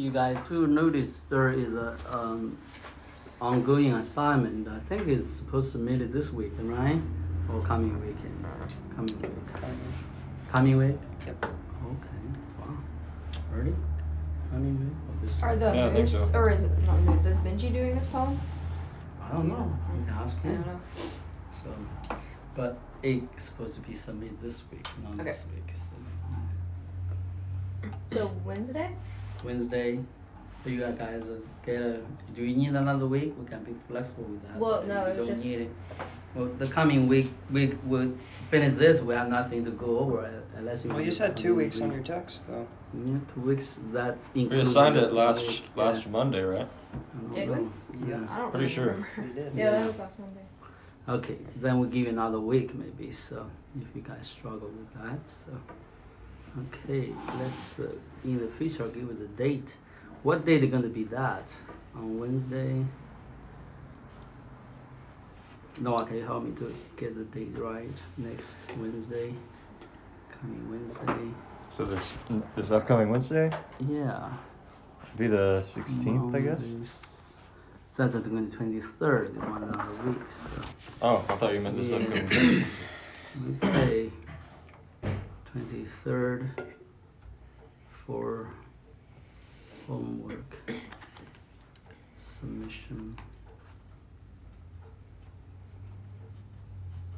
you guys do notice there is a ongoing assignment. I think it's supposed to submit it this week, right? Or coming weekend? Coming week. Coming week? Yep. Okay. Wow. Ready? Coming week? Or this Are week? the Yeah, I think moods, so. or is it not mood? Is Benji doing this poem? I don't know. You can ask I him. don't know. So, but it's supposed to be submitted this week, not Okay. this week. So Wednesday? So Wednesday. Do you guys get a? Do you need another week? We can be flexible with that. Well, If no, you it's don't just- need it. Well, the coming week we'll finish this. We have nothing to go over unless you. Well, you want said the 2 weeks coming on week. your text, though. Yeah, 2 weeks. That's We including. assigned it the last week, last yeah. Monday, right? I don't Did we? know. Yeah. I don't Pretty sure. remember. You did. Yeah, that was last Monday. Okay, then we'll give you another week maybe. So if you guys struggle with that, so okay, let's in the future I'll give you the date. What date is going to be that? On Wednesday? Noah, can you help me to get the date right? Next Wednesday, coming Wednesday. So this upcoming Wednesday Yeah. be the 16th, I guess. Says it's going to be 23rd, one another week. So. Oh, I thought you meant this Yeah. upcoming Wednesday. Okay, 23rd for homework submission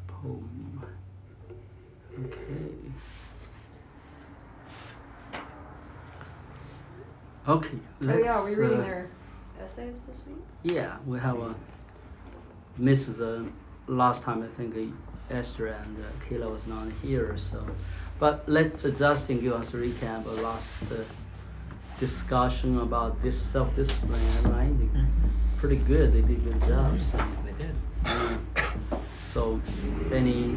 poem. Okay. Okay, Oh let's. yeah, are we reading their essays this week? Yeah, we have a. Missed the last time I think Esther and Kayla was not here, so. But let Justin give us a recap of last discussion about this self-discipline, right? Pretty good, they did a good job. So. They did. So, any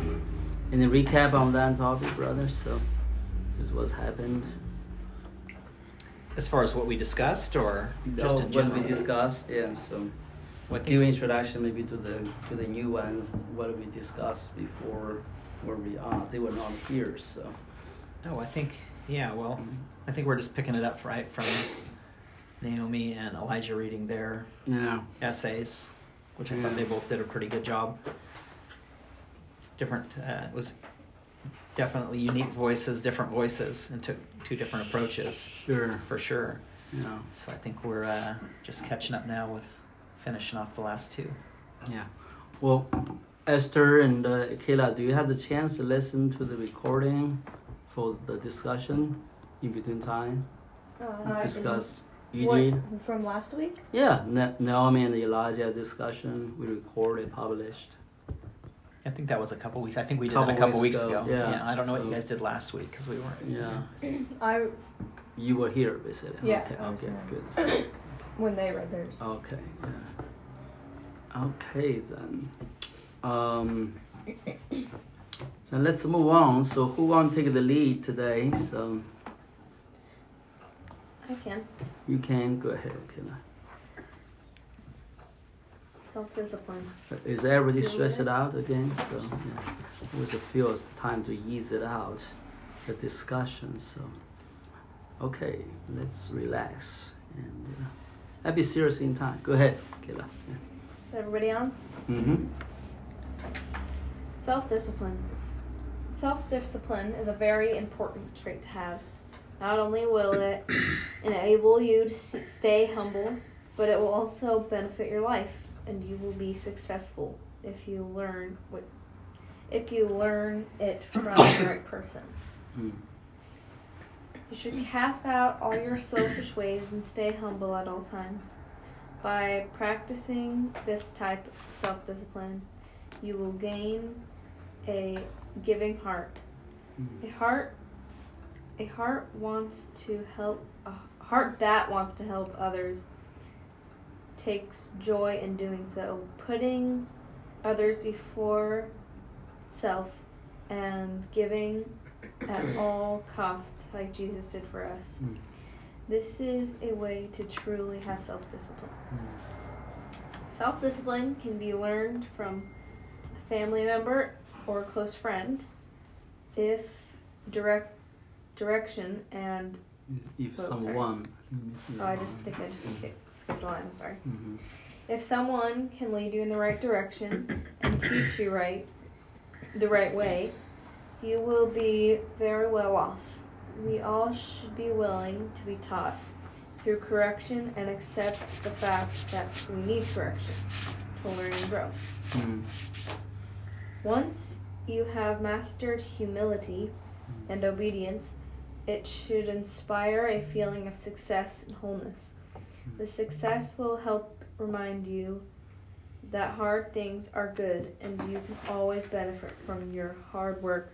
recap on that topic, brother? So, this was happened. As far as what we discussed, or just in What general? we discussed, yeah. So. What Give introduction maybe to the new ones, what we discussed before where we are. They were not here, so. Oh, I think, yeah, well, I think we're just picking it up right from Naomi and Elijah reading their Yeah. essays, which I thought they both did a pretty good job. Different, it was definitely unique voices, different voices, and took two different approaches, Sure. for sure. Yeah. So I think we're just catching up now with finishing off the last two. Yeah. Well, Esther and Kayla, do you have the chance to listen to the recording for the discussion in between time? Discuss. You What, did? from last week? Yeah. Naomi and Elijah discussion we recorded, published. I think that was a couple weeks. I think we did Couple that a couple weeks weeks ago, ago. yeah, I don't know what so- you guys did last week because we weren't. Yeah. You were here, basically. Yeah, Okay. I was Okay. here. Good. So, When they read theirs. okay. Yeah. Okay then. So let's move on. So who want to take the lead today? So I can. you can go ahead, Kayla. Self-discipline. Is everybody stressed out again? So yeah, it was a few time to ease it out, the discussion. So okay, let's relax and be serious in time. Go ahead, Kayla. Yeah. Is everybody on? Mm-hmm. Self-discipline. Self-discipline is a very important trait to have. Not only will it enable you to stay humble, but it will also benefit your life, and you will be successful if you learn it from the right person. Mm. You should cast out all your selfish ways and stay humble at all times. By practicing this type of self-discipline, you will gain a giving heart. Mm. A heart that wants to help others takes joy in doing so, putting others before self and giving at all costs like Jesus did for us. Mm. This is a way to truly have self-discipline. Mm. Self-discipline can be learned from a family member or a close friend if direction and If Oh, sorry. someone. Oh, I just think I just skipped a line. I'm sorry. Mm-hmm. If someone can lead you in the right direction and teach you the right way, you will be very well off. We all should be willing to be taught through correction and accept the fact that we need correction to learn and grow. Mm. Once you have mastered humility and obedience, it should inspire a feeling of success and wholeness. The success will help remind you that hard things are good and you can always benefit from your hard work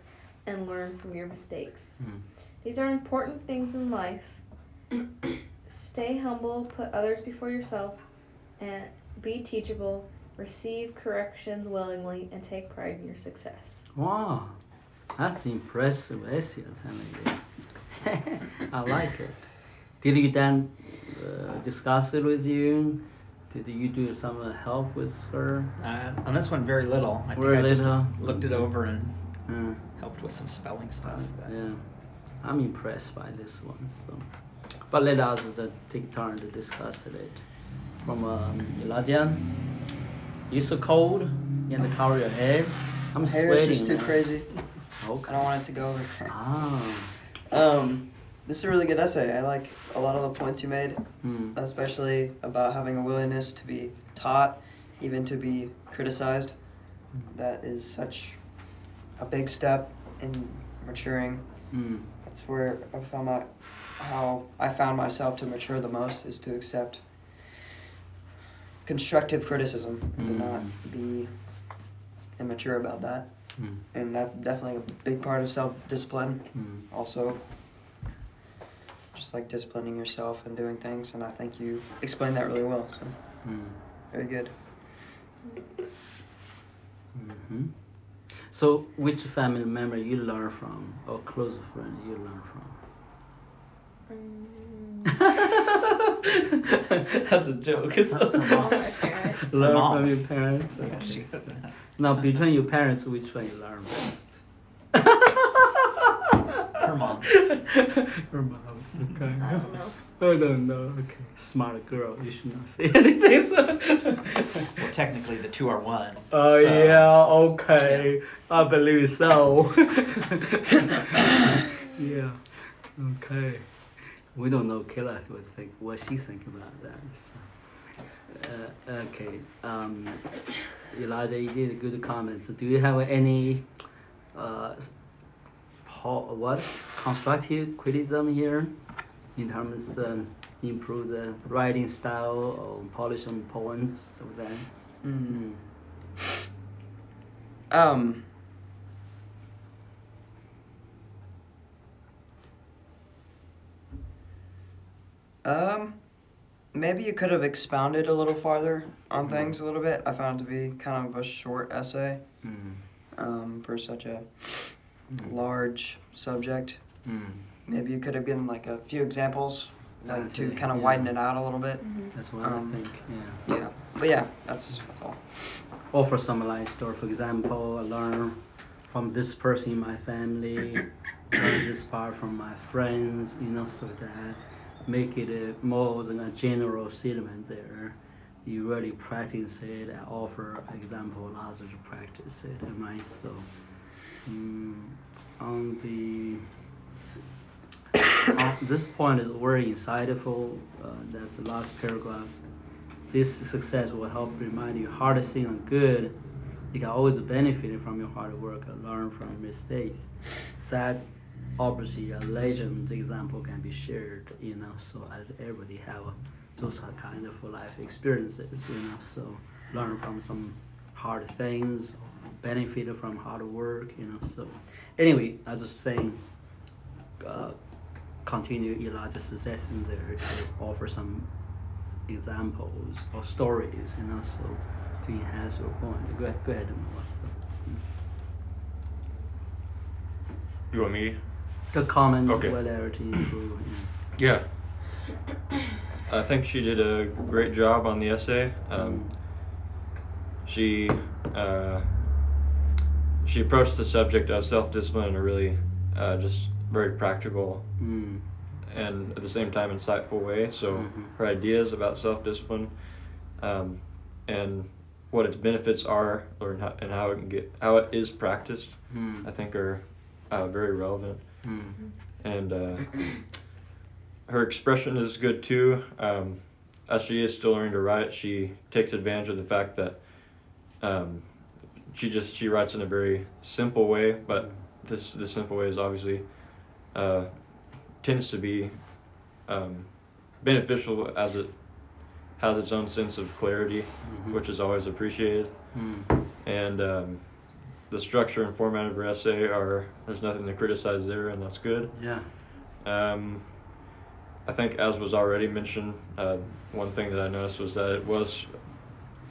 and learn from your mistakes. Mm. These are important things in life. Stay humble, put others before yourself, and be teachable, receive corrections willingly, and take pride in your success. Wow, that's impressive essay, I like it. Did you then discuss it with you? Did you do some help with her? On this one, very little. I think Very I just little. looked it over and Mm. helped with some spelling stuff. but- Yeah, I'm impressed by this one. So, but let us take turn to discuss it. From Elijah, you so cold in the cover your head. I'm Hair sweating. is just too now. crazy. I Okay. don't want it to go over. Ah. This is a really good essay. I like a lot of the points you made, Mm. especially about having a willingness to be taught, even to be criticized. That is such a big step in maturing. Mm. That's where how I found myself to mature the most is to accept constructive criticism and to not be immature about that. Mm. And that's definitely a big part of self-discipline. Mm. Also, just like disciplining yourself and doing things, and I think you explained that really well. So, very good. Mm-hmm. So, which family member you learn from, or close friend you learn from? That's a joke. So. All my parents. Learn Mom. from your parents. Yeah, Okay. she said that. Now, between your parents, which one you learn best? Her mom. Her mom. Okay. I don't know. I don't know. Okay. Smart girl. You should not say anything. So. Well, technically, the two are one. Oh so- yeah. Okay. I believe so. Yeah. Okay. We don't know Kayla would think what she think about that. So. Okay. Elijah, you did good comments. Do you have any constructive criticism here in terms improve the writing style or polish some poems so that? Maybe you could have expounded a little farther on things a little bit. I found it to be kind of a short essay for such a large subject. Maybe you could have given like a few examples, like to Exactly, kind of yeah. widen it out a little bit. That's what I think. Yeah. Yeah, but yeah, that's all. Offer some life story. For example, I learn from this person in my family, learn this part from my friends, so that make it more than a general statement there. You really practice it and offer example and others to practice it, right? So, on this point is very insightful. That's the last paragraph. This success will help remind you hard thing and good. You can always benefit from your hard work and learn from mistakes. That obviously a legend example can be shared, so everybody have those kind of life experiences, so learn from some hard things, benefit from hard work, so anyway, as I was saying, continue Elijah's suggestion there to offer some examples or stories, so to enhance your point. Go ahead and what's You want me? the comment, Okay. whatever to improve. Yeah. I think she did a great job on the essay. She approached the subject of self-discipline in a really just very practical and at the same time insightful way. So Mhm. her ideas about self-discipline, and what its benefits are, or how it is practiced, I think are very relevant. And her expression is good too. As she is still learning to write, she takes advantage of the fact that she writes in a very simple way, but this simple way is obviously tends to be beneficial, as it has its own sense of clarity, which is always appreciated. And the structure and format of her essay there's nothing to criticize there, and that's good. Yeah. I think, as was already mentioned, one thing that I noticed was that it was,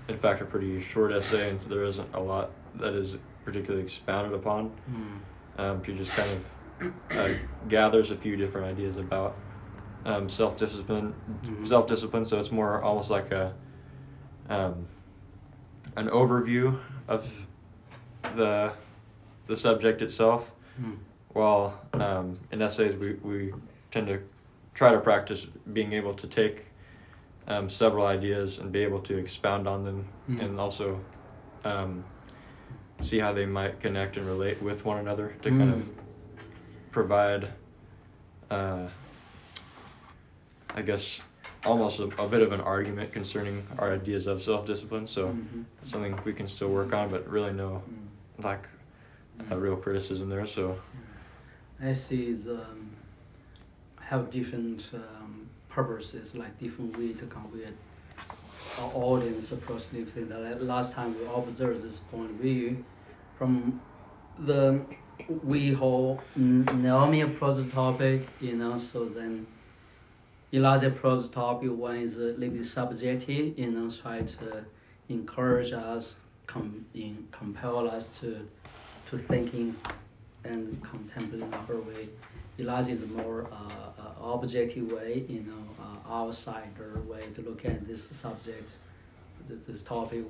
in fact, a pretty short essay, and there isn't a lot that is particularly expounded upon. She just kind of gathers a few different ideas about self-discipline. So it's more almost like an overview of the subject itself. While in essays we tend to try to practice being able to take several ideas and be able to expound on them, and also see how they might connect and relate with one another to kind of provide, I guess, almost a bit of an argument concerning our ideas of self-discipline. So it's something we can still work on, but really no real criticism there. So Essays have different purposes, like different way to convey our audience across different things. Last time we observed this point of view from the how Naomi approached the topic, so then Elijah approached the topic. One is a little bit subjective, try to encourage us, compel us to thinking and contemplating her way. Elijah is a more objective way, outsider way to look at this subject, this topic,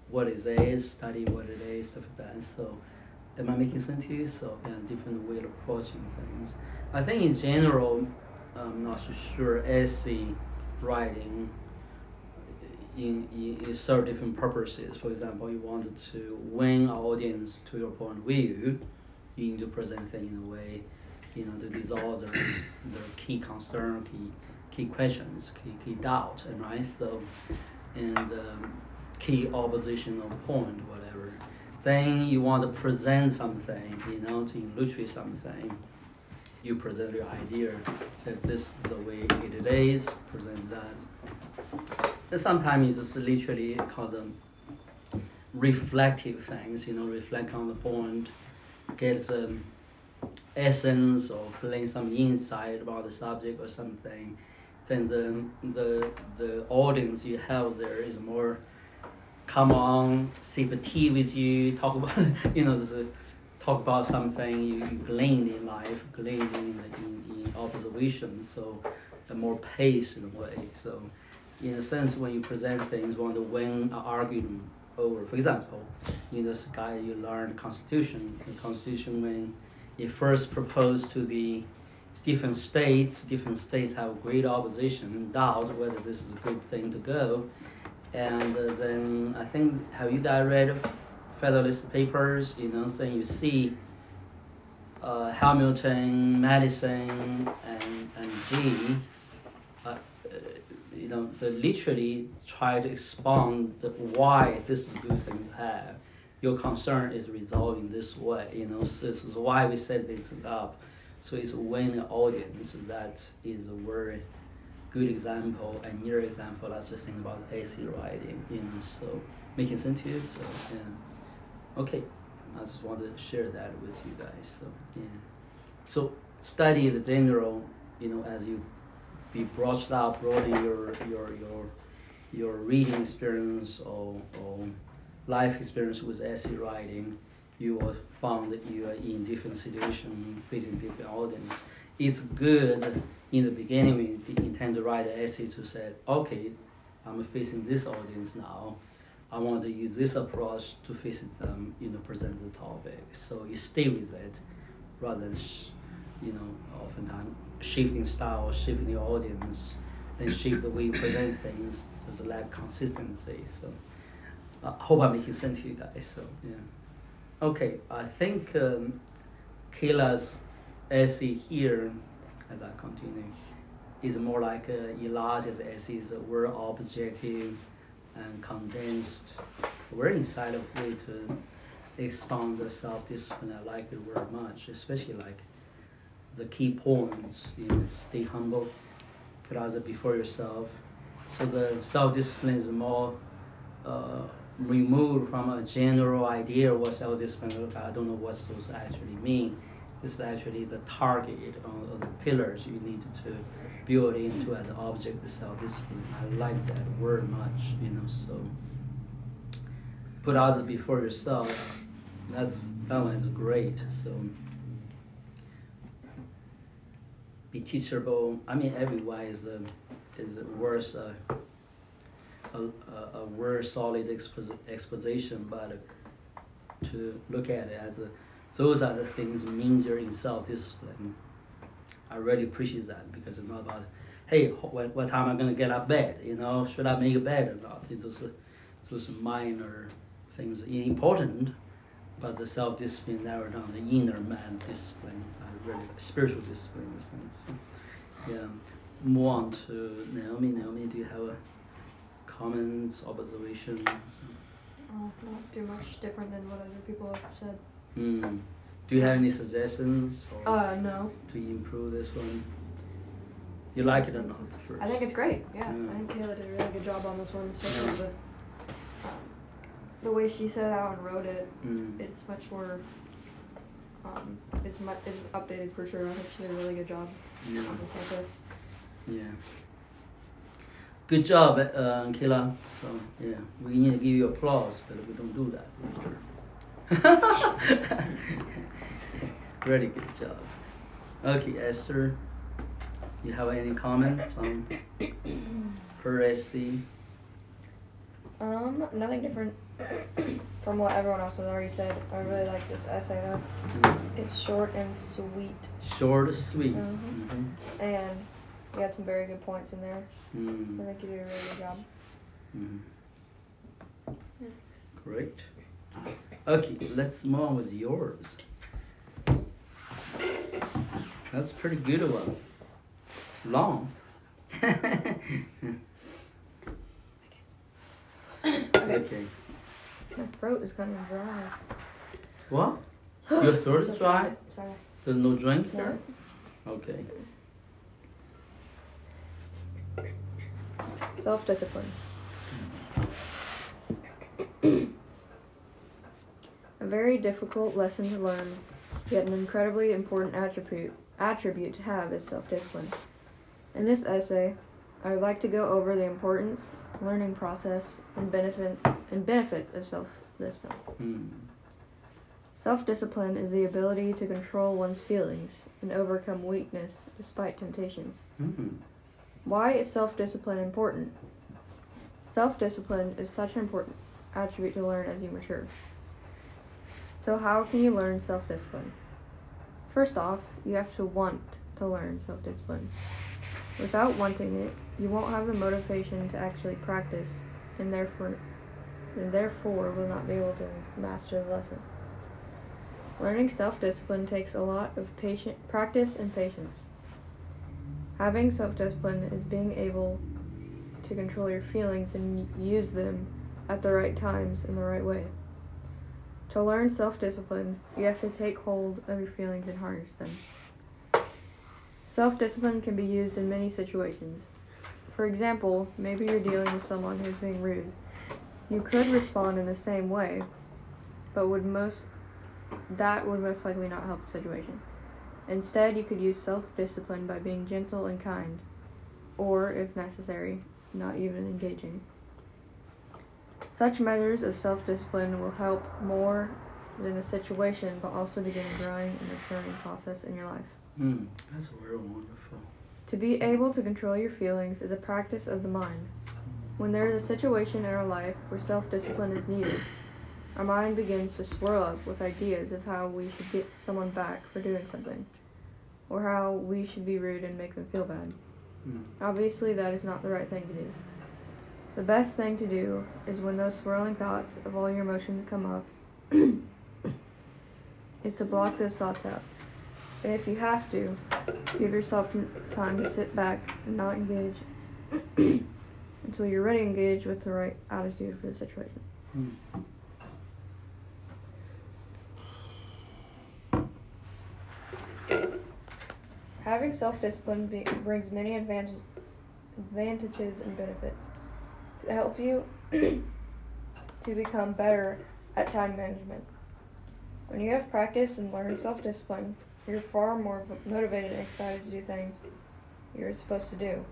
what it is, study what it is, stuff like that. So, am I making sense to you? So, different way of approaching things. I think in general, I'm not so sure essay writing in serve different purposes. For example, you wanted to win our audience to your point of view, you need to present things in a way, to dissolve their key concern, key questions, key doubt, and right. So, and key oppositional point, whatever. Then you want to present something, to illustrate something. You present your idea, say this is the way it is, present that. And sometimes it's just literally called them reflective things, reflect on the point, get the essence or glean some insight about the subject or something. Then the audience you have there is more come on, sip a tea with you, talk about talk about something you gleaned in life, gleaned in observation. So a more pace in a way. So in a sense, when you present things, you want to win an argument over. For example, this guy you learned Constitution. The Constitution, when it first proposed to the different states have great opposition and doubt whether this is a good thing to go. And then I think, have you guys read Federalist Papers? Saying you see Hamilton, Madison, and G. They literally try to expound why this is a good thing to have. Your concern is resolved in this way. So this is why we set this up. So it's when the audience, that is a very good example and near example. Let's just think about essay writing. So making sense to you. So yeah. Okay, I just wanted to share that with you guys. So yeah. So study the general. As you be broaden your reading experience or life experience with essay writing, you will find that you are in different situations, facing different audience. It's good in the beginning when you intend to write an essay to say, okay, I'm facing this audience now. I want to use this approach to face them, present the topic. So you stay with it rather than, oftentimes shifting style, shifting the audience, then shift the way you present things. There's a lack of consistency. So hope I'm making sense to you guys. So yeah. Okay, I think Kayla's essay here, as I continue, is more like Elijah's essay is a word objective and condensed, very insightful way to expound the self-discipline. I like the word much, especially like the key points in stay humble, put others before yourself. So the self-discipline is more removed from a general idea of what self-discipline is. I don't know what those actually mean. This is actually the target or the pillars you need to build into as an object of self-discipline. I like that word much, so put others before yourself. That is great. So be teachable. I mean, everyone is worth a word solid exposition, but to look at it as those are the things major in self-discipline. I really appreciate that because it's not about, hey, what time am I gonna get out of bed? Should I make a bed or not? Those minor things important, but the self-discipline narrow down the inner man discipline, really spiritual discipline. So, yeah. Move on to Naomi. Naomi, do you have a comments, observations? Not too much different than what other people have said. Do you have any suggestions? No. To improve this one? You like it or not? First? I think it's great. Yeah. I think Kayla did a really good job on this one, especially the way she set it out and wrote it. It's much more. It's updated for sure. I think she did a really good job on this essay. Yeah. Good job, Kayla. So yeah, we need to give you applause, but we don't do that. Really good job. Okay, Esther, you have any comments on her essay? Nothing different from what everyone else has already said. I really like this essay though. It's short and sweet. Short, sweet. And you had some very good points in there. I think you did a really good job. Great. Okay, let's move on with yours. That's a pretty good one. Long. Okay. My throat is kind of dry. What? Your throat is dry? Sorry. There's no drink here? No. Okay. Self-discipline. A very difficult lesson to learn, yet an incredibly important attribute to have is self-discipline. In this essay, I would like to go over the importance, learning process, and benefits of self-discipline. Self-discipline is the ability to control one's feelings and overcome weakness despite temptations. Why is self-discipline important? Self-discipline is such an important attribute to learn as you mature. So how can you learn self-discipline? First off, you have to want to learn self-discipline. Without wanting it, you won't have the motivation to actually practice, and therefore will not be able to master the lesson. Learning self-discipline takes a lot of practice and patience. Having self-discipline is being able to control your feelings and use them at the right times in the right way. To learn self-discipline, you have to take hold of your feelings and harness them. Self-discipline can be used in many situations. For example, maybe you're dealing with someone who's being rude. You could respond in the same way, but that would most likely not help the situation. Instead, you could use self-discipline by being gentle and kind, or, if necessary, not even engaging. Such measures of self-discipline will help more than the situation, but also begin a growing and maturing process in your life. That's very wonderful. To be able to control your feelings is a practice of the mind. When there is a situation in our life where self-discipline is needed, our mind begins to swirl up with ideas of how we should get someone back for doing something. or how we should be rude and make them feel bad. Obviously, that is not the right thing to do. The best thing to do is when those swirling thoughts of all your emotions come up, is to block those thoughts out. And if you have to, give yourself time to sit back and not engage until you're ready to engage with the right attitude for the situation. Having self-discipline brings many advantages and benefits. It helps you to become better at time management. When you have practice and learn self-discipline, you're far more motivated and excited to do things you're supposed to do,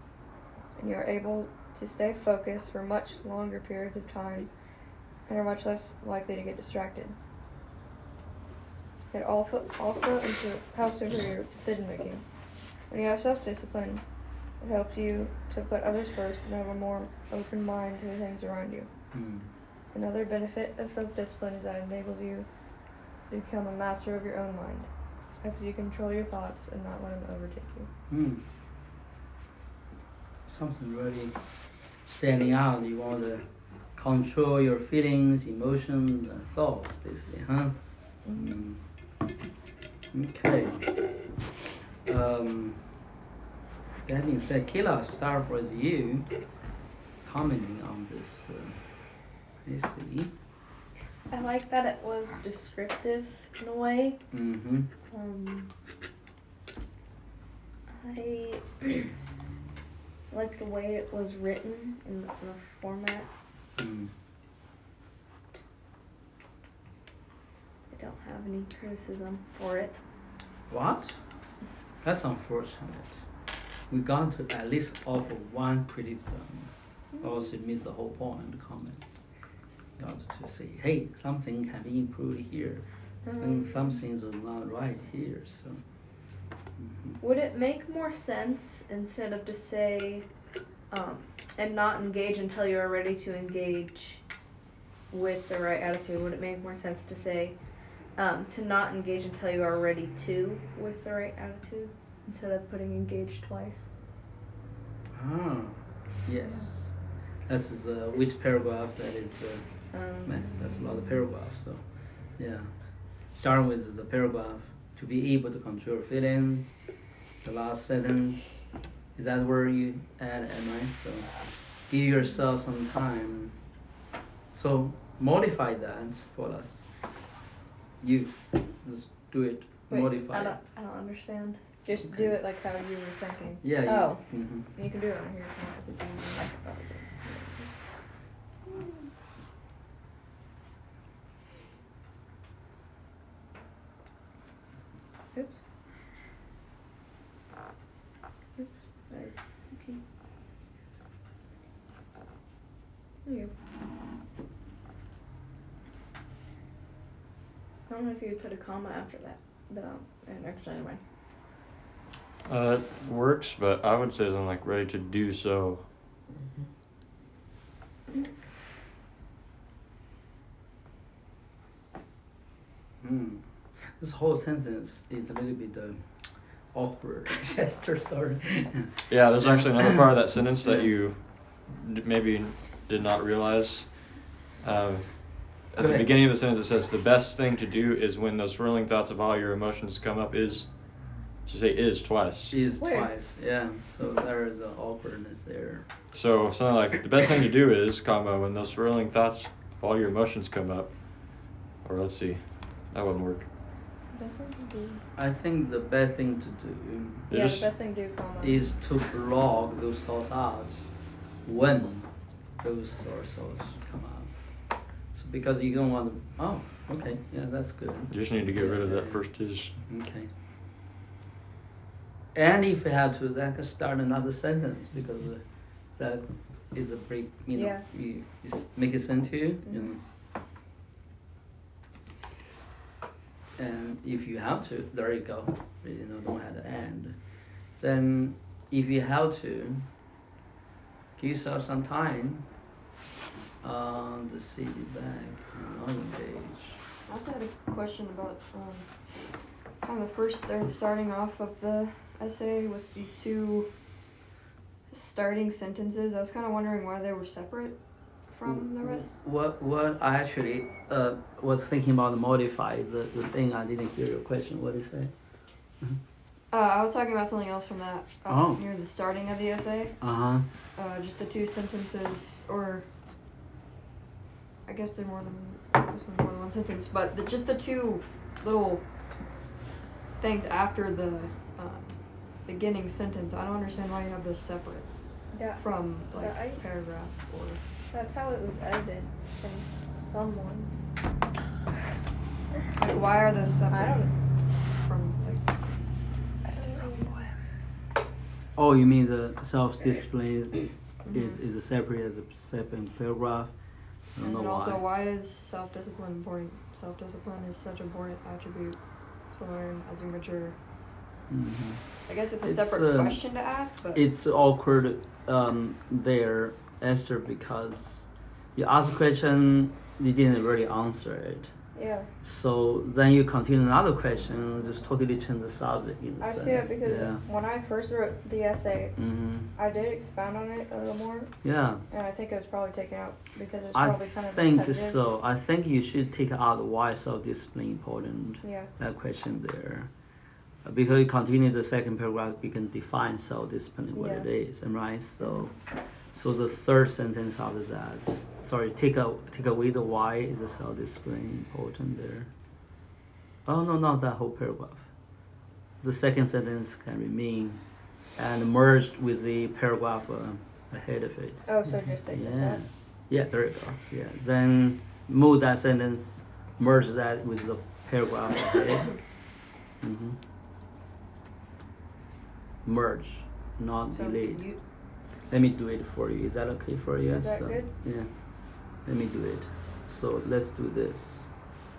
and you're able to stay focused for much longer periods of time and are much less likely to get distracted. It also helps improve your decision making. When you have self-discipline, it helps you to put others first and have a more open mind to the things around you. Another benefit of self-discipline is that it enables you to become a master of your own mind. It helps you control your thoughts and not let them overtake you. Something really standing out. You want to control your feelings, emotions, and thoughts, basically, huh? Okay. That being said, Kayla, I'll start with you commenting on this. Let's see. I like that it was descriptive in a way. I like the way it was written in the format. I don't have any criticism for it. What? That's unfortunate. We got to at least offer one criticism, or else it missed the whole point of the comment. Got to say, hey, something can be improved here, and some things are not right here. So, would it make more sense instead of to say, and not engage until you are ready to engage with the right attitude? Would it make more sense to say, to not engage until you are ready to with the right attitude, instead of putting engage twice? Yes. That's which paragraph that is. Man, that's a lot of paragraphs. So, yeah. Starting with the paragraph, to be able to control your feelings. The last sentence, is that where you add am I? So, give yourself some time. So, modify that for us. You just do it. Wait, modify it. I don't understand. Just do it like how you were thinking. Yeah. You can do it on here. Oops. Right. Okay. There you go. I don't know if you would put a comma after that, but actually anyway. It works, but I would say something like ready to do so. This whole sentence is a little bit awkward. Chester, sorry. Yeah, there's actually another part of that sentence that you maybe did not realize. At the beginning of the sentence, it says the best thing to do is when those swirling thoughts of all your emotions come up is to say is twice. Is twice, yeah. So there is an awkwardness there. So something like the best thing to do is, comma, when those swirling thoughts of all your emotions come up. Or let's see, that wouldn't work. I think the best thing to do the best thing to do, comma, is to block those thoughts out when those thoughts come up. So because you don't want to, oh, okay, yeah, that's good. You just need to get rid of that first is. Okay. And if you have to, then can start another sentence because that is a break, you make it sense to you, you know. And if you have to, there you go. Don't have to end. Then, if you have to, give yourself some time to sit back and not engage. I also had a question about kind of they're starting off of the essay with these two starting sentences. I was kind of wondering why they were separate from the rest. What I actually was thinking about the modify the thing. I didn't hear your question. What did you say? I was talking about something else from that Oh. near the starting of the essay. Uh-huh. Just the two sentences, or I guess they're more than one sentence, but just the two little things after the beginning sentence. I don't understand why you have those separate Yeah. from like Yeah, paragraph or. That's how it was edited from someone. Like, why are those separate? I don't. From like. I don't know. Oh, you mean the self-discipline is a separate as a separate paragraph? I don't And know then also, why. why is self-discipline important? Self-discipline is such an important attribute to learn as you mature. Mhm. I guess it's a It's, separate question to ask, but It's awkward there, Esther, because you ask a question, you didn't really answer it. Yeah. So then you continue another question, just totally change the subject in a I sense. see it because yeah. when I first wrote the essay, Hmm. I did expound on it a little more, Yeah. and I think it was probably taken out because it's I probably kind of think repetitive. so. I think you should take out why self-discipline important. Yeah. That question there. Because you continue the second paragraph, you can define self-discipline what Yeah. it is, and right? So the third sentence after that, sorry, take away the why is the self-discipline important there. Oh no, not that whole paragraph. The second sentence can remain, and merged with the paragraph ahead of it. Oh, so just take this Yeah, out. yeah, there you go. Yeah, then move that sentence, merge that with the paragraph ahead. Mm-hmm. Merge, not so delete. you, Let me do it for you. Is that okay for you? Is that good? Yeah. Let me do it. So let's do this.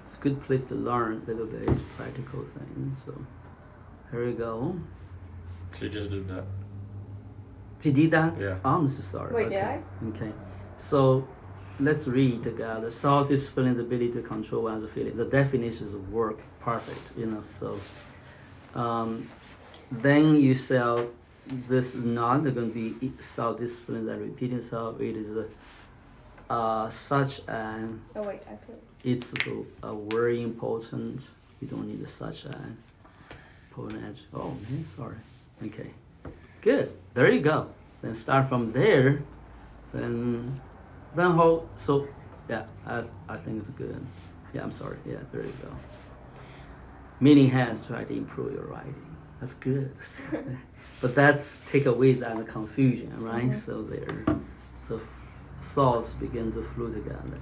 It's a good place to learn a little bit practical things. So here we go. So you just did that. You did that? Yeah. Oh, I'm so sorry. Wait, okay. did I? Okay. So let's read together. Self-discipline is the ability to control one's feelings. The definitions of work, perfect. So then you say this is not going to be self-discipline that repeating itself. It is such an Oh wait, I put. it's so very important. We don't need such an important edge. Oh man, sorry. Okay, good. There you go. Then start from there. Then hold. So yeah, I think it's good. Yeah, I'm sorry. Yeah, there you go. Meaning hands try to improve your writing. That's good. But that's take away that confusion, right? Mhm. So there, so thoughts begin to flow together.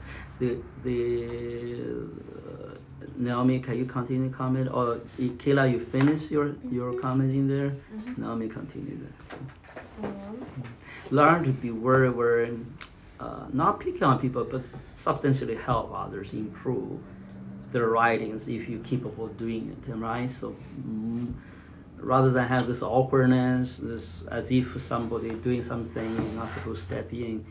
Naomi, can you continue comment, or Kayla, you finish your comment in there? Mhm. Naomi, continue there. So, Um, learn to be very, very, not picking on people, but substantially help others improve their writings if you're capable of doing it, right? So. Rather than have this awkwardness, this as if somebody doing something you're not supposed to step in,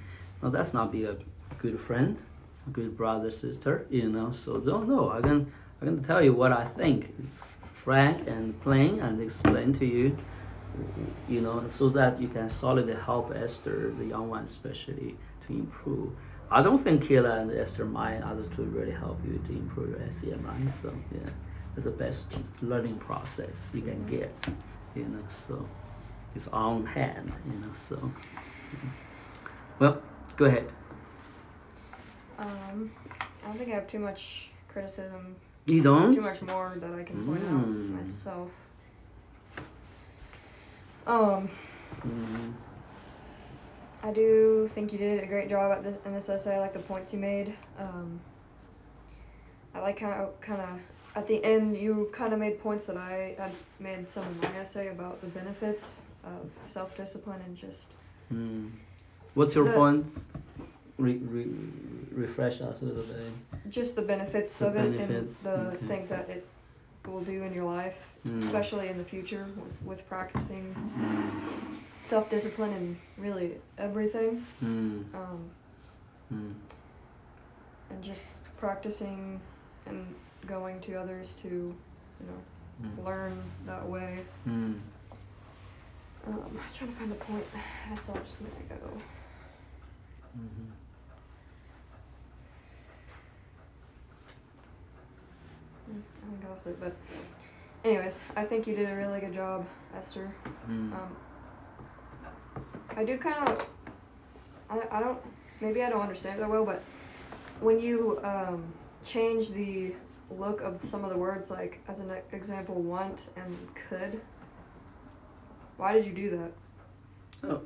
no, that's not be a good friend, a good brother, sister, So no, I can tell you what I think, frank and plain, and explain to you, so that you can solidly help Esther, the young one especially, to improve. I don't think Kayla and Esther mind others to really help you to improve your SEM, right? So yeah. It's the best learning process you can get, so it's on hand, so. Well, go ahead. I don't think I have too much criticism, You don't? too much more that I can point out myself. Mm. I do think you did a great job in this essay. I like the points you made. I like how kind of at the end you kind of made points that I had made some in my essay about the benefits of self-discipline and just. What's your The- point? Refresh us a little bit. Just the benefits The of benefits, it and the okay. things that it will do in your life, especially in the future with practicing self-discipline and really everything. And just practicing and going to others to, learn that way. I was trying to find the point I saw just a minute ago. I think I lost it, but anyways, I think you did a really good job, Esther. I do kind of, I don't, maybe I don't understand it that well, but when you change the look of some of the words, like as an example, want and could, why did you do that?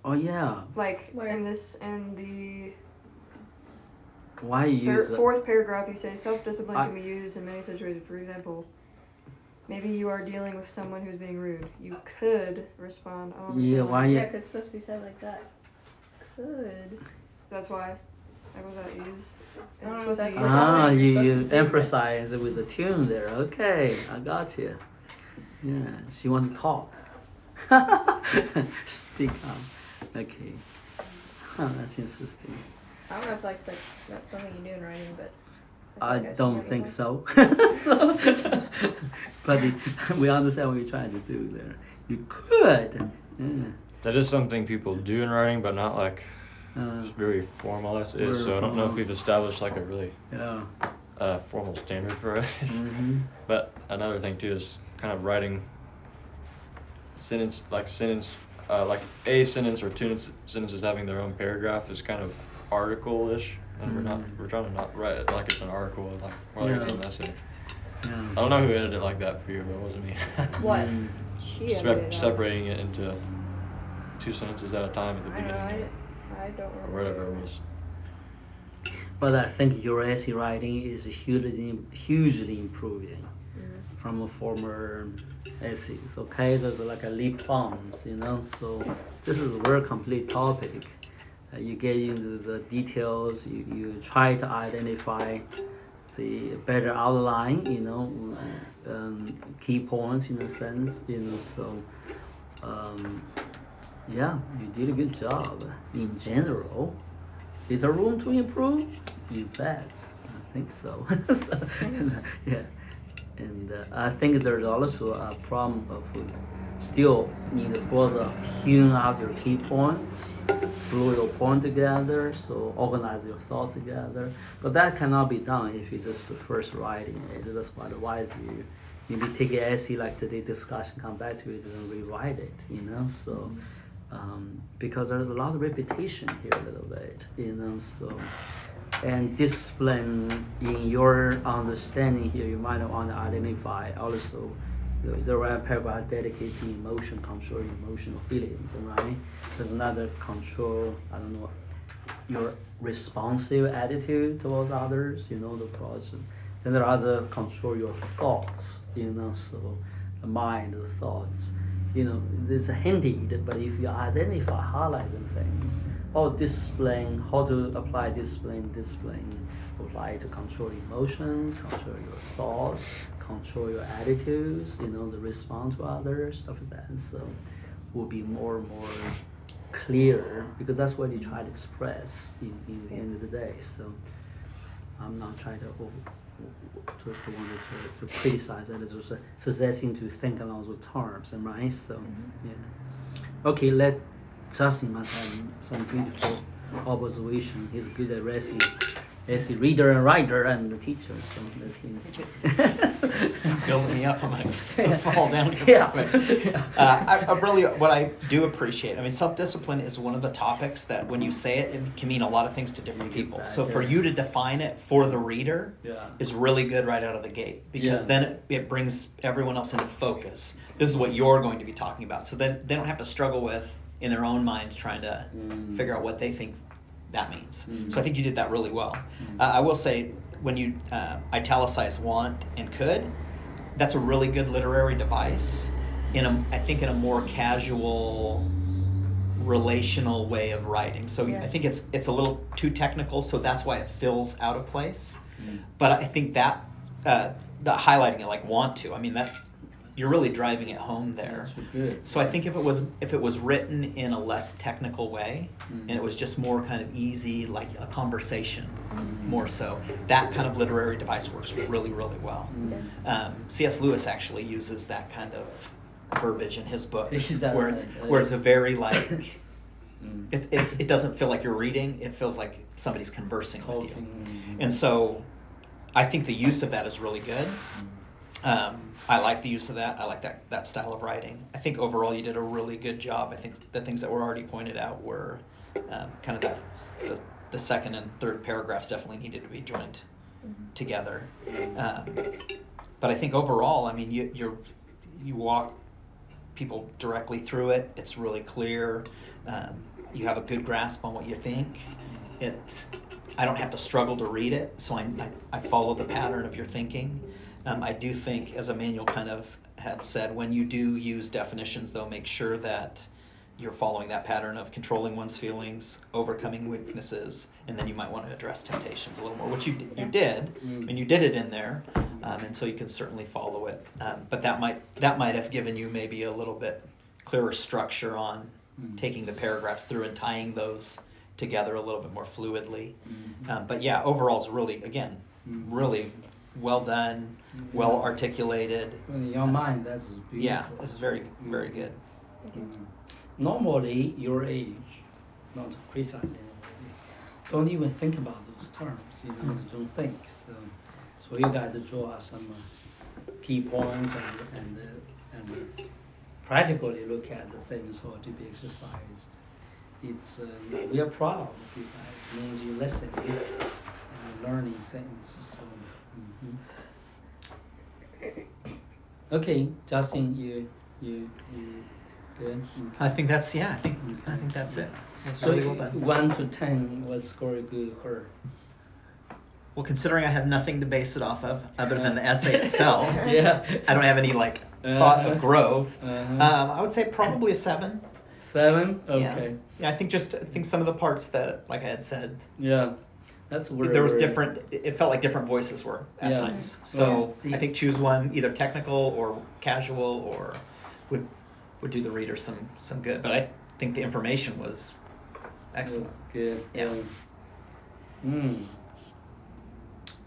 Oh yeah. Like Where? in the Why use fourth paragraph, you say self-discipline can be used in many situations. For example, maybe you are dealing with someone who's being rude. You could respond. Oh, Yeah, why Yeah, you? because it's supposed to be said like that. Could. That's why. Like, was that used? It's Oh, supposed to that's be like- used. Ah, You're you supposed to do emphasize it with the tune there. Okay, I got you. Yeah, she want to talk. Speak up. Okay. Huh, that's interesting. I don't know if like that's something you do in writing, but I feel like I've don't seen it think before. so. But we understand what you're trying to do there. You could. Yeah. That is something people do in writing, but not like Uh, very formal as it is. So I don't know if we've established like a really yeah. formal standard for it. Mm-hmm. But another thing too is kind of writing sentence, like a sentence or two sentences having their own paragraph is kind of article-ish, and we're trying to not write it like it's an article, like more like it's an essay. Yeah. I don't know who edited it like that for you, but it wasn't me. What? Mm. She edited it out. Separating it into 2 sentences at a time at the I don't know. beginning, I don't remember. or whatever it was. But I think your essay writing is hugely improving from a former essays. Okay, there's like a leap bombs, you know. So this is a very complete topic. You get into the details. You try to identify the better outline, you know, key points in a sense, you know. So yeah, you did a good job in general. Is there room to improve? You bet. I think so. Yeah, and I think there's also a problem of still need to further hewn out your key points, glue your point together, so organize your thoughts together. But that cannot be done if you just the first writing it. That's why I advise you maybe take an essay like today's discussion, come back to it and rewrite it, you know. So because there's a lot of repetition here a little bit, you know. So and discipline in your understanding here, you might want to identify also the right paragraph dedicated to emotion, control your emotional feelings, right? There's another control, I don't know, your responsive attitude towards others, you know, the person. Then there are other control your thoughts, you know, so the mind, the thoughts. You know, it's hinted, but if you identify, highlight them things, or discipline, how to apply discipline, apply to control emotions, control your thoughts, control your attitudes, you know, the response to others, stuff like that. And so will be more and more clear, because that's what you try to express in the end of the day. So I'm not trying to criticize it, it's just suggesting to think along those terms, right? So yeah. Okay, let Justin must have some beautiful observation. He's good at essay reader and writer and teacher. So that's him. Stop building me up. I'm gonna fall down here. Yeah. Quick. I really, what I do appreciate, I mean, self-discipline is one of the topics that when you say it, it can mean a lot of things to different people. So for you to define it for the reader Yeah. is really good right out of the gate, because Yeah. then it brings everyone else into focus. This is what you're going to be talking about. So then they don't have to struggle with, in their own mind, trying to figure out what they think that means. So I think you did that really well. I will say, when you italicize want and could, that's a really good literary device I think in a more casual, relational way of writing. So I think it's a little too technical, so that's why it feels out of place. But I think that the highlighting it, like want to, I mean, you're really driving it home there. That's good. So I think if it was written in a less technical way, and it was just more kind of easy, like a conversation, more so, that kind of literary device works really, really well. C.S. Lewis actually uses that kind of verbiage in his books, where it's a very like, it doesn't feel like you're reading; it feels like somebody's conversing with you. And so, I think the use of that is really good. I like the use of that. I like that style of writing. I think overall you did a really good job. I think the things that were already pointed out were kind of that the second and third paragraphs definitely needed to be joined together. But I think overall, I mean, you walk people directly through it. It's really clear. You have a good grasp on what you think. I don't have to struggle to read it, so I follow the pattern of your thinking. I do think, as Emmanuel kind of had said, when you do use definitions, though, make sure that you're following that pattern of controlling one's feelings, overcoming weaknesses, and then you might want to address temptations a little more, which you did, and you did it in there, and so you can certainly follow it. But that might have given you maybe a little bit clearer structure on taking the paragraphs through and tying those together a little bit more fluidly. But yeah, overall, it's really, again, really well done, well articulated. In your mind, that's beautiful. Yeah, it's very, very good. Normally, your age, not criticize anybody, don't even think about those terms. Don't think. So you got to draw some key points and practically look at the things how to be exercised. It's we are proud of you guys. It means you're listening and learning things. So. Okay, Justin, you good? I think that's I think that's it. So Really well done. 1 to 10, what score you give her? Well, considering I have nothing to base it off of other than the essay itself, Yeah. I don't have any thought of growth. I would say probably a 7. 7? Okay. Yeah, I think some of the parts that, like I had said, Yeah. That's where there was different. It felt like different voices were at times. So I think choose one, either technical or casual, or would do the reader some good. But I think the information was excellent. That's good. Yeah.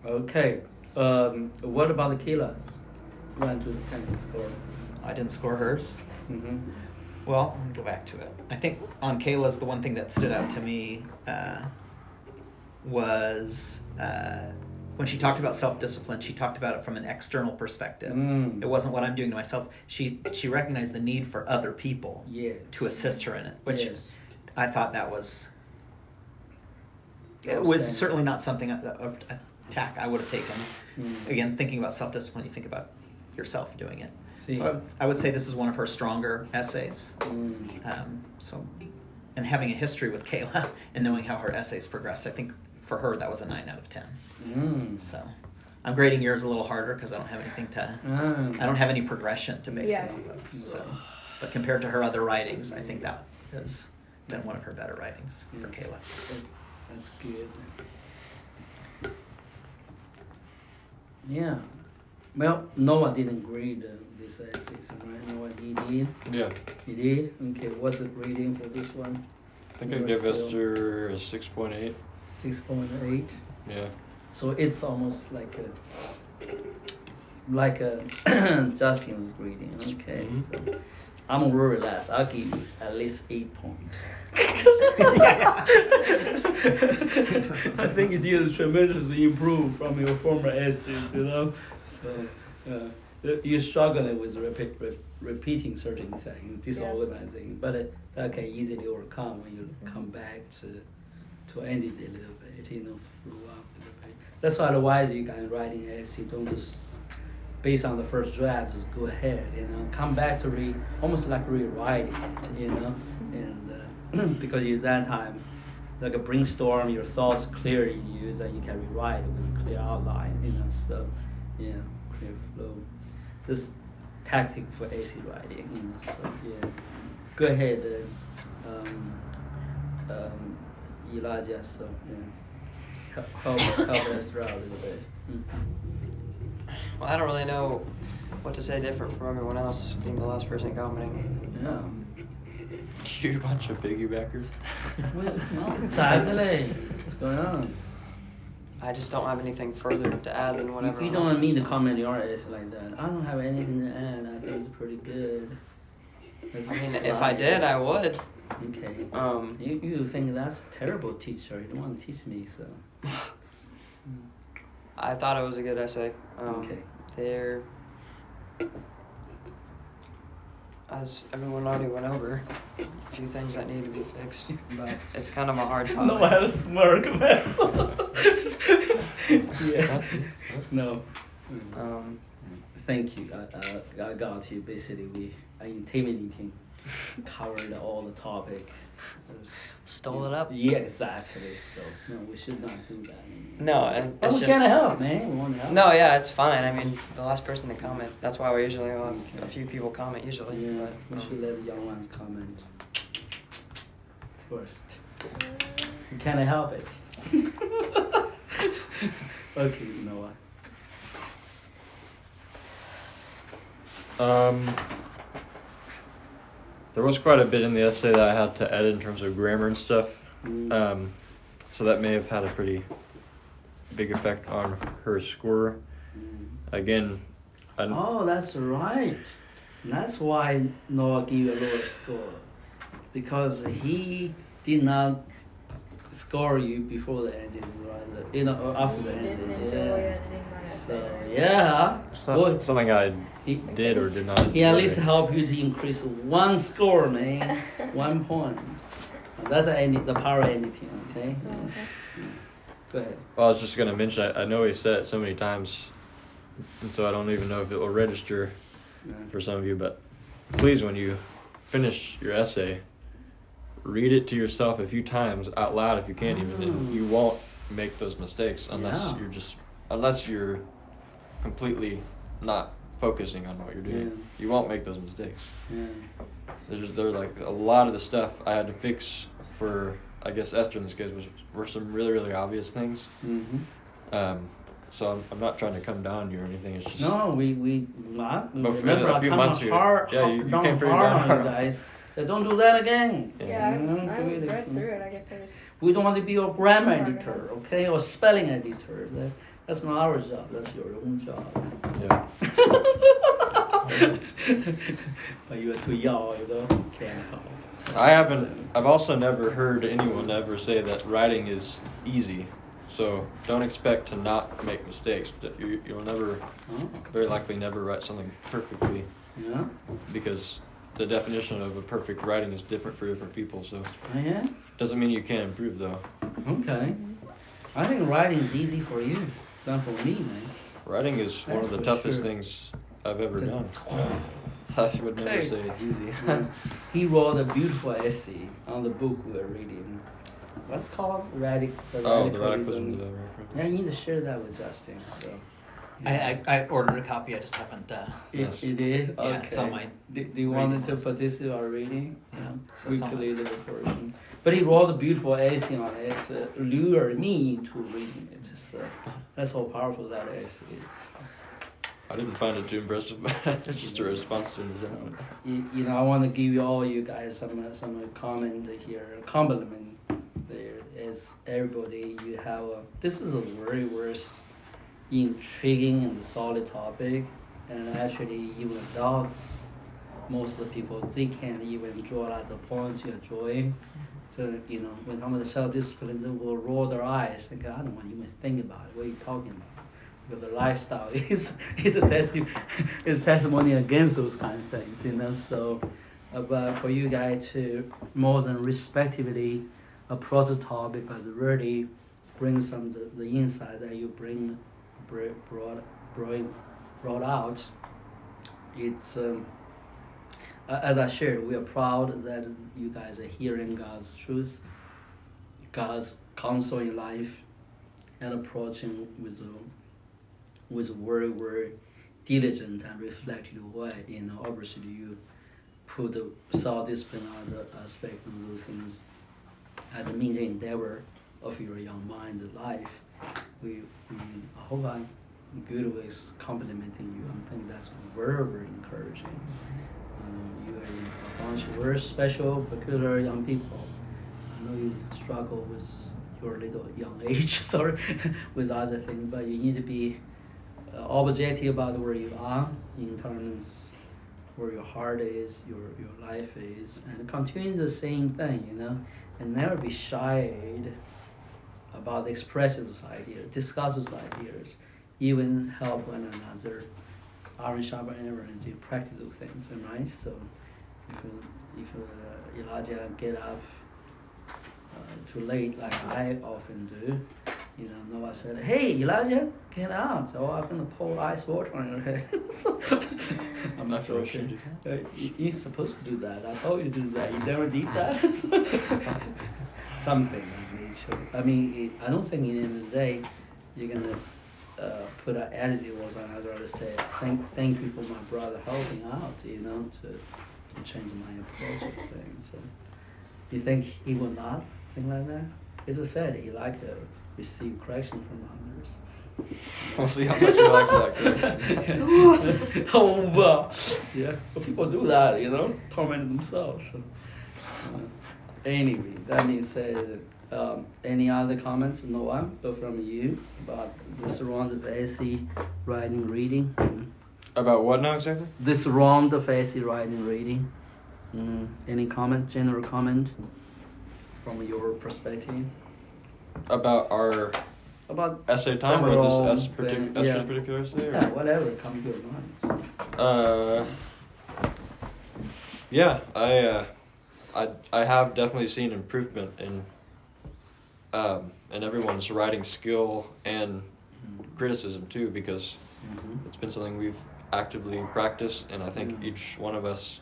Okay. What about the Kayla? 1 to 10 score. I didn't score hers. Mm-hmm. Well, let me go back to it. I think on Kayla's, the one thing that stood out to me was when she talked about self-discipline, she talked about it from an external perspective. It wasn't what I'm doing to myself. She recognized the need for other people to assist her in it, which I thought that was... It was certainly not something, a tack I would have taken. Again, thinking about self-discipline, you think about yourself doing it. So I would say this is one of her stronger essays. And having a history with Kayla and knowing how her essays progressed, I think for her that was a 9 out of 10. So I'm grading yours a little harder because I don't have anything I don't have any progression to base it off of. So, but compared to her other writings, I think that has been one of her better writings for Kayla. That's good. Yeah. Well, Noah didn't grade this essays, right? Noah, he did? Yeah. He did? Okay, what's the grading for this one? I think I gave Esther a 6.8. 6.8? Yeah. So it's almost like a Justin's grading. Okay, so I'm very relaxed. I'll give you at least 8 points. I think you did tremendously improve from your former essays, So you're struggling with repeating certain things, disorganizing, but that can easily overcome when you come back to end it a little bit, throughout a little bit. That's why otherwise you can writing essay, don't just based on the first draft, just go ahead, come back to almost like rewriting it, and because at that time, like a brainstorm, your thoughts clear in you, then you can rewrite it with a clear outline, so clear flow. This tactic for essay writing, so go ahead, Elijah, so help us out a little bit. Well, I don't really know what to say different from everyone else, being the last person commenting. Yeah. You're a bunch of piggybackers. Well, exactly. What's going on? I just don't have anything further to add than whatever. You don't want me to comment your essay like that. I don't have anything to add. I think it's pretty good. I mean, if I did, I would. Okay. You think that's a terrible teacher. You don't want to teach me, so. I thought it was a good essay. Okay. There, as everyone already went over, a few things that need to be fixed, but it's kind of a hard topic. No, I have a smirk, man. Yeah. No. Thank you. I got you. Basically, I intimidating covered all the topic. Stole it up? Yeah, exactly. So no, we should not do that anymore. No, But it's we just. can't help, man. We want to help. No, yeah, it's fine. I mean, the last person to comment. That's why we usually have a few people comment usually. Yeah, But, we should let the young ones comment first. We can't help it. Okay, you know what? There was quite a bit in the essay that I had to edit in terms of grammar and stuff. So that may have had a pretty big effect on her score. Again, Oh, that's right. That's why Noah gave you a lower score. It's because he did not score you before the ending, right? You know, or after the He ending. didn't enjoy Yeah. editing my essay. So yeah, it's not Well, something I he, did or did not. he at enjoy. least helped you to increase one score, man. 1 point. That's the power editing, okay? Oh, okay. Go ahead. Well, I was just going to mention, I know he said it so many times, and so I don't even know if it will register Yeah. for some of you, but please, when you finish your essay, read it to yourself a few times out loud if you can even, and you won't make those mistakes unless Yeah. you're completely not focusing on what you're doing. Yeah. You won't make those mistakes. Yeah. There's like a lot of the stuff I had to fix for, I guess, Esther in this case were some really, really obvious things. Mm-hmm. So I'm not trying to come down you or anything. It's just No, we not. But for Remember, a few I months come you- hard, yeah, you down came pretty hard darn on hard you on guys. So don't do that again. Yeah, I really. read through it. I guess I just. We don't want to be your grammar editor, okay, or spelling editor. That's not our job. That's your own job. yeah. But you are too young, you know. Can't help. I've also never heard anyone ever say that writing is easy. So don't expect to not make mistakes. You'll never, Oh, very likely never write something perfectly, yeah. because the definition of a perfect writing is different for different people. So Oh, yeah. doesn't mean you can't improve though. Okay. I think writing is easy for you, not for me, man. Writing is one of the That's for toughest sure. things I've ever done. I would never Okay. say it's easy. He wrote a beautiful essay on the book we were reading. What's it called? The radicalism. Yeah, you need to share that with Justin. So. I ordered a copy. I just haven't. Yes. You did? Yeah, Okay. it's on my Do you reading want to list. participate in reading? Yeah, so We it's on my- created a version. But he wrote a beautiful essay on it to lure me into reading it. So that's how powerful that essay is. I didn't find it too impressive, but it's just a response to an exam. You know, I want to give you all you guys some comment here, compliment there. As everybody, you have this is a very intriguing and solid topic, and actually even adults, most of the people, they can't even draw out the points you're drawing. So, you know, when talking about self-discipline, they will roll their eyes, think, I don't want to even think about it, what are you talking about? Because the lifestyle is testimony against those kind of things, you know. So, but for you guys to more than respectively approach the topic, but really bring some the insight that you brought out. It's as I shared, we are proud that you guys are hearing God's truth, God's counsel in life, and approaching with very diligent and reflective way. You know, obviously you put the self-discipline as an aspect of those things as a means and endeavor of your young mind life. I hope I good ways complimenting you. I think that's very, very encouraging. You are a bunch of very special, peculiar young people. I know you struggle with your little young age, sorry, with other things, but you need to be objective about where you are in terms where your heart is, your life is, and continue the same thing, and never be shy about expressing those ideas, discuss those ideas, even help one another, iron sharpen iron, and to practice those things, right? So if Elijah get up too late, like I often do, Noah said, "Hey, Elijah, get out! So I'm gonna pour ice water on your head." So, I'm not sure. You're supposed to do that. I told you to do that. You never did that. Something like nature. I mean, I don't think at the end of the day you're gonna put an attitude on. I'd rather say thank you for my brother helping out. To change my approach to things. So, you think he will not think like that? As I said, he like to receive correction from others. We'll see how much he likes that. Oh, well, yeah. But people do that, torment themselves. So, anyway, that being said, any other comments? Noah, from you about this round of essay writing, reading? About what now exactly? This round of essay writing, reading. Any comment? General comment from your perspective? About our essay time, or this particular essay? Yeah, whatever comes to your mind. Yeah, I have definitely seen improvement in everyone's writing skill and criticism too, because it's been something we've actively practiced, and I think each one of us,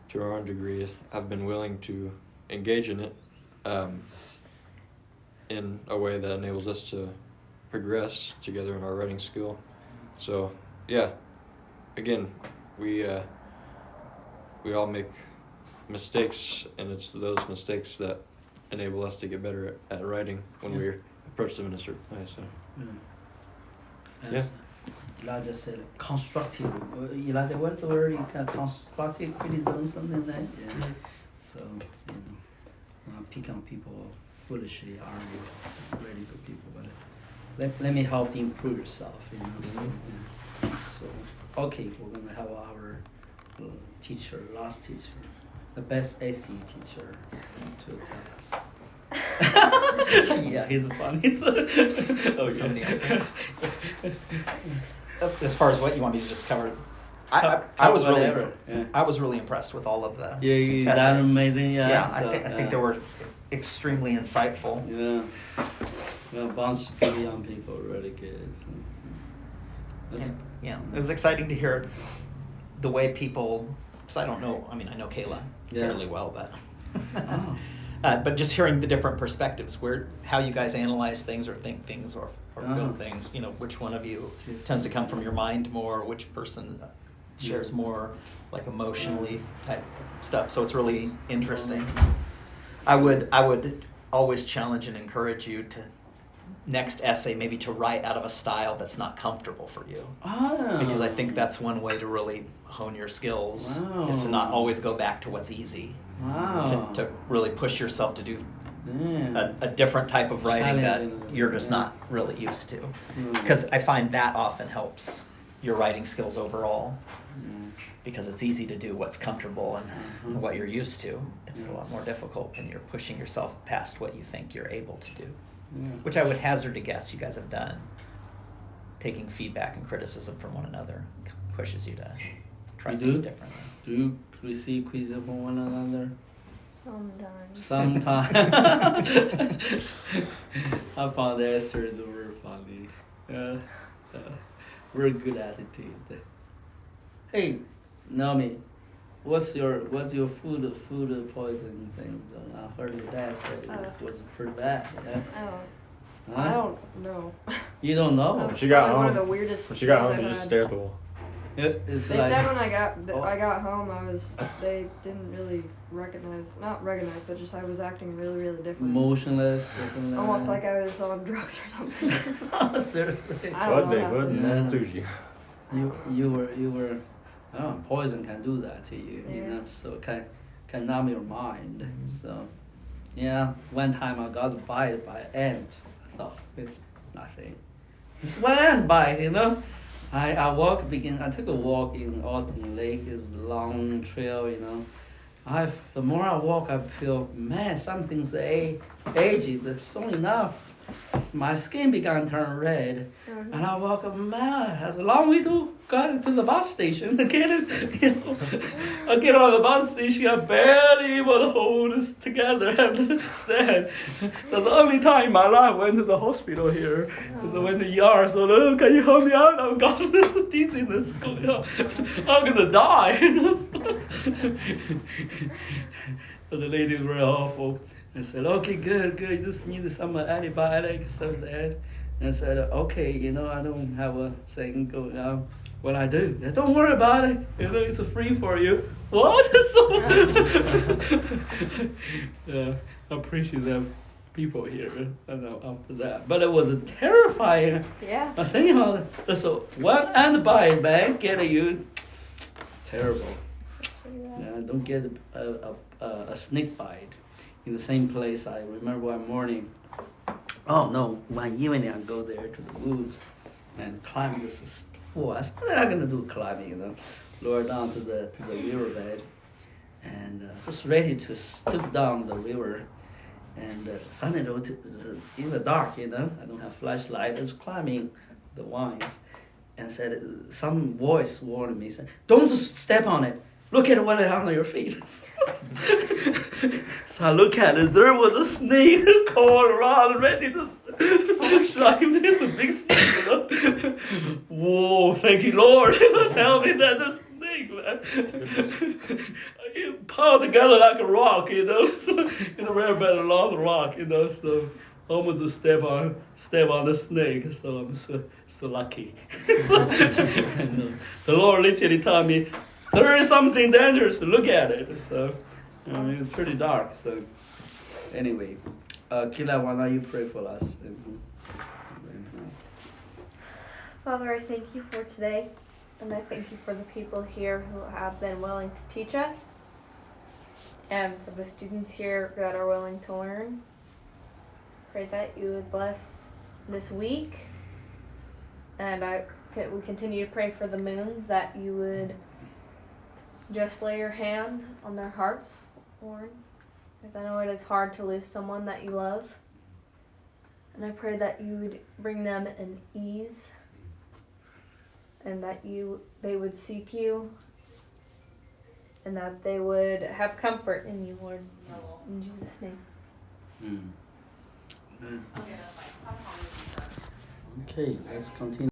to our own degree, have been willing to engage in it in a way that enables us to progress together in our writing skill. So, yeah, again, we all make mistakes, and it's those mistakes that enable us to get better at writing when we approach them in a certain way. So, As Elijah said, constructive. Elijah, what's the word? Constructive criticism, something like that. Yeah. So, not pick on people foolishly, argue, really good people, but let me help you improve yourself. So, okay, we're gonna have our last teacher, the best SE teacher to tell us. Yeah, he's funny. Somebody else. As far as what you want me to just cover, I was really impressed with all of the essays. That's amazing. Yeah, I think they were extremely insightful. Yeah, a bunch of pretty young people, really good. It was exciting to hear the way people, because I don't know, I mean, I know Kayla fairly well, but but just hearing the different perspectives, how you guys analyze things or think things or feel things, which one of you tends to come from your mind more, which person shares more like emotionally type stuff. So it's really interesting. I would always challenge and encourage you to next essay maybe to write out of a style that's not comfortable for you. Because I think that's one way to really hone your skills is to not always go back to what's easy. To really push yourself to do a different type of writing that you're just not really used to. Because I find that often helps your writing skills overall. Because it's easy to do what's comfortable and what you're used to. It's a lot more difficult when you're pushing yourself past what you think you're able to do. Which I would hazard to guess you guys have done. Taking feedback and criticism from one another pushes you to try things differently. Do you receive criticism from one another? Sometimes. I found Esther is very funny. Very good attitude. Hey, Naomi, what's your food poisoning thing? I heard your dad said it was pretty bad. Yeah? I don't know. You don't know? That's She got probably one home. of the weirdest When she got home, things she I've just had. stared at the wall. It's They like, said when Oh. I got home, they didn't really not recognize, but just I was acting really, really different. motionless. or something Almost that. like I was on drugs or something. Oh, seriously. I don't know. What Yeah. sushi? You were, oh, poison can do that to you, you Yeah. know, so can numb your mind. So, yeah, one time I got bite by an ant. I thought, nothing. It's one ant bite, you know. I took a walk in Austin Lake. It was a long trail, you know. The more I walk, I feel, man, something's aged. Soon enough, my skin began to turn red. And I walk up, man, has a long way to get to the bus station. I get on the bus station, I'm barely able to hold this together and stand. That's the only time in my life I went to the hospital here. So I went to ER, so can you help me out? I've got this dizziness going on. I'm gonna die. So the lady was very awful. I said, okay, good, you just need some antibiotics, stuff like that. And I said, okay, you know, I don't have a thing going on. What I do? I said, don't worry about it. You know, it's free for you. What? Yeah, I appreciate them people here. I know after that, but it was a terrifying. Yeah. I think about it. So one antibiotic bag get you. Terrible. Yeah, don't get a snake bite in the same place. I remember one morning. Oh no! One evening I go there to the woods and climb this wall. I said, what am I gonna do climbing? You know, lower down to the riverbed and just ready to stoop down the river. And suddenly in the dark, you know, I don't have flashlight. I was climbing the vines and said some voice warned me, said, "Don't just step on it. Look at what is under your feet." So I look at it. There was a snake crawling around, ready to strike me. It's a big snake, you know. Whoa! Thank you, Lord. Tell me that there's a snake, man. You piled together like a rock, you know. So in the riverbed along the rock, you know. So almost to step on the snake. So I'm so lucky. So, the Lord literally told me, there is something dangerous to look at it. So, I mean, it's pretty dark. So, anyway, Kila, why don't you pray for us? Father, I thank you for today, and I thank you for the people here who have been willing to teach us, and for the students here that are willing to learn. Pray that you would bless this week, and we continue to pray for the Moons, that you would just lay your hand on their hearts, Lord, because I know it is hard to lose someone that you love. And I pray that you would bring them an ease, and that they would seek you, and that they would have comfort in you, Lord. In Jesus' name. Okay, let's continue.